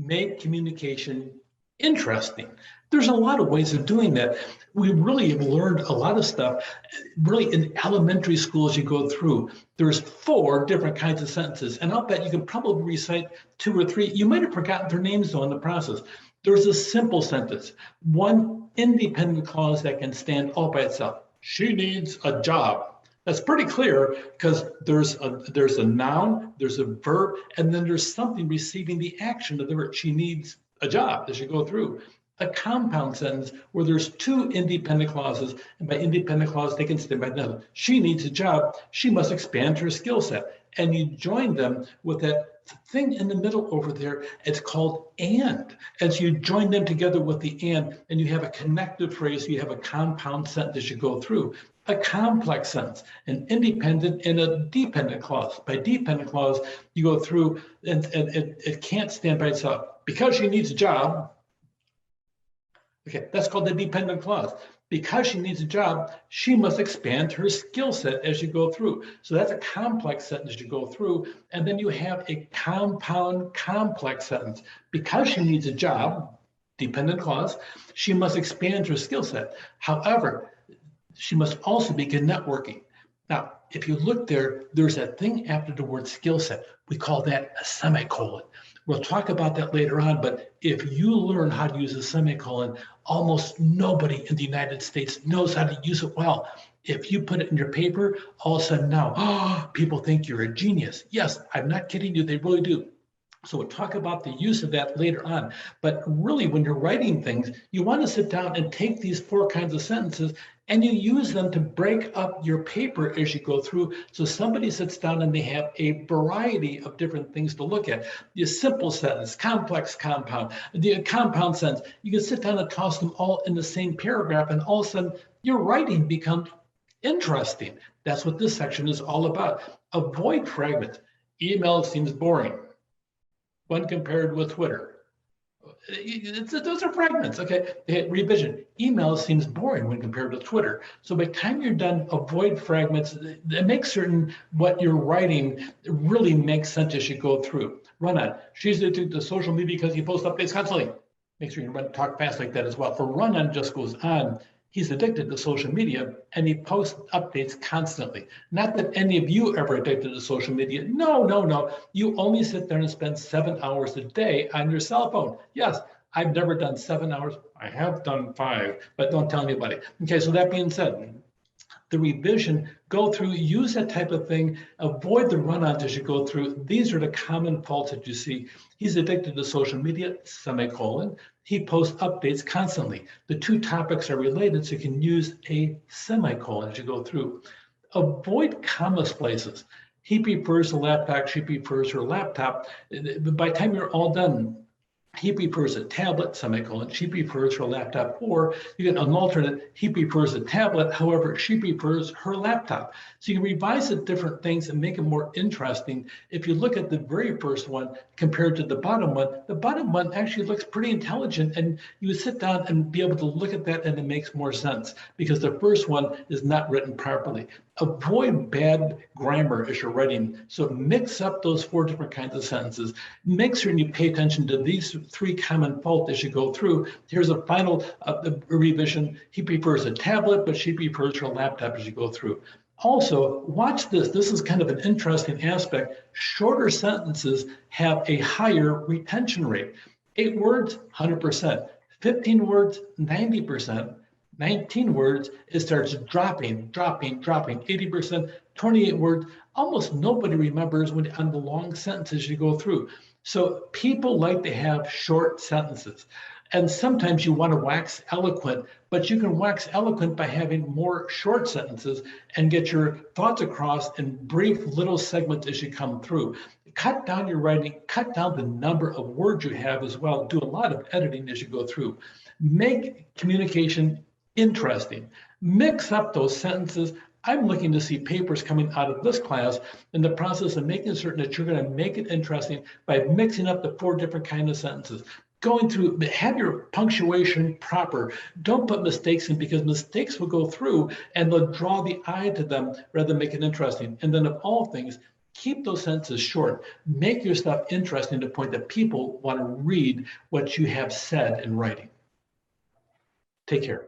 make communication interesting. There's a lot of ways of doing that. We really have learned a lot of stuff. Really, in elementary school, as you go through, there's 4 different kinds of sentences, and I'll bet you can probably recite 2 or 3. You might have forgotten their names though in the process. There's a simple sentence, one independent clause that can stand all by itself. She needs a job. That's pretty clear because there's a noun, there's a verb, and then there's something receiving the action of the verb. She needs a job as you go through. A compound sentence where there's 2 independent clauses, and by independent clause, they can stand by another. She needs a job. She must expand her skill set. And you join them with that thing in the middle over there. It's called and. As you join them together with the and you have a connected phrase, you have a compound sentence as you go through. A complex sentence, an independent and a dependent clause. By dependent clause, you go through and it can't stand by itself. Because she needs a job, okay, that's called the dependent clause. Because she needs a job, she must expand her skill set as you go through. So that's a complex sentence as you go through. And then you have a compound complex sentence. Because she needs a job, dependent clause, she must expand her skill set. However, she must also begin networking. Now, if you look there, there's a thing after the word skill set. We call that a semicolon. We'll talk about that later on, but if you learn how to use a semicolon, almost nobody in the United States knows how to use it well. If you put it in your paper, all of a sudden now, people think you're a genius. Yes, I'm not kidding you, they really do. So we'll talk about the use of that later on. But really, when you're writing things, you want to sit down and take these 4 kinds of sentences and you use them to break up your paper as you go through. So somebody sits down and they have a variety of different things to look at. The simple sentence, complex compound, the compound sentence. You can sit down and toss them all in the same paragraph, and all of a sudden your writing becomes interesting. That's what this section is all about. Avoid fragments. Email seems boring when compared with Twitter. Those are fragments, okay? Revision. Email seems boring when compared with Twitter. So by the time you're done, avoid fragments. Make certain what you're writing really makes sense as you go through. Run on. She's addicted to social media because he posts updates constantly. Make sure you talk fast like that as well. For run on just goes on. He's addicted to social media and he posts updates constantly. Not that any of you ever addicted to social media. No. You only sit there and spend 7 hours a day on your cell phone. Yes, I've never done 7 hours. I have done 5, but don't tell anybody. Okay, so that being said, the revision, go through, use that type of thing, avoid the run-ons as you go through. These are the common faults that you see. He's addicted to social media, semicolon. He posts updates constantly. The 2 topics are related, so you can use a semicolon as you go through. Avoid comma places. He prefers a laptop, she prefers her laptop. By the time you're all done, he prefers a tablet, semicolon, she prefers her laptop, or you get an alternate, he prefers a tablet, however, she prefers her laptop. So you can revise the different things and make it more interesting. If you look at the very first one compared to the bottom one actually looks pretty intelligent, and you would sit down and be able to look at that and it makes more sense because the first one is not written properly. Avoid bad grammar as you're writing. So mix up those 4 different kinds of sentences. Make sure you pay attention to these 3 common faults as you go through. Here's a final revision. He prefers a tablet, but she prefers her laptop as you go through. Also, watch this. This is kind of an interesting aspect. Shorter sentences have a higher retention rate. 8 words, 100%. 15 words, 90%. 19 words, it starts dropping, 80%, 28 words. Almost nobody remembers when on the long sentences you go through. So people like to have short sentences. And sometimes you want to wax eloquent, but you can wax eloquent by having more short sentences and get your thoughts across in brief little segments as you come through. Cut down your writing, cut down the number of words you have as well. Do a lot of editing as you go through. Make communication interesting. Mix up those sentences. I'm looking to see papers coming out of this class in the process of making certain that you're going to make it interesting by mixing up the 4 different kinds of sentences. Going through, have your punctuation proper. Don't put mistakes in because mistakes will go through and they'll draw the eye to them rather than make it interesting. And then of all things, Keep those sentences short. Make your stuff interesting to the point that people want to read what you have said in writing. Take care.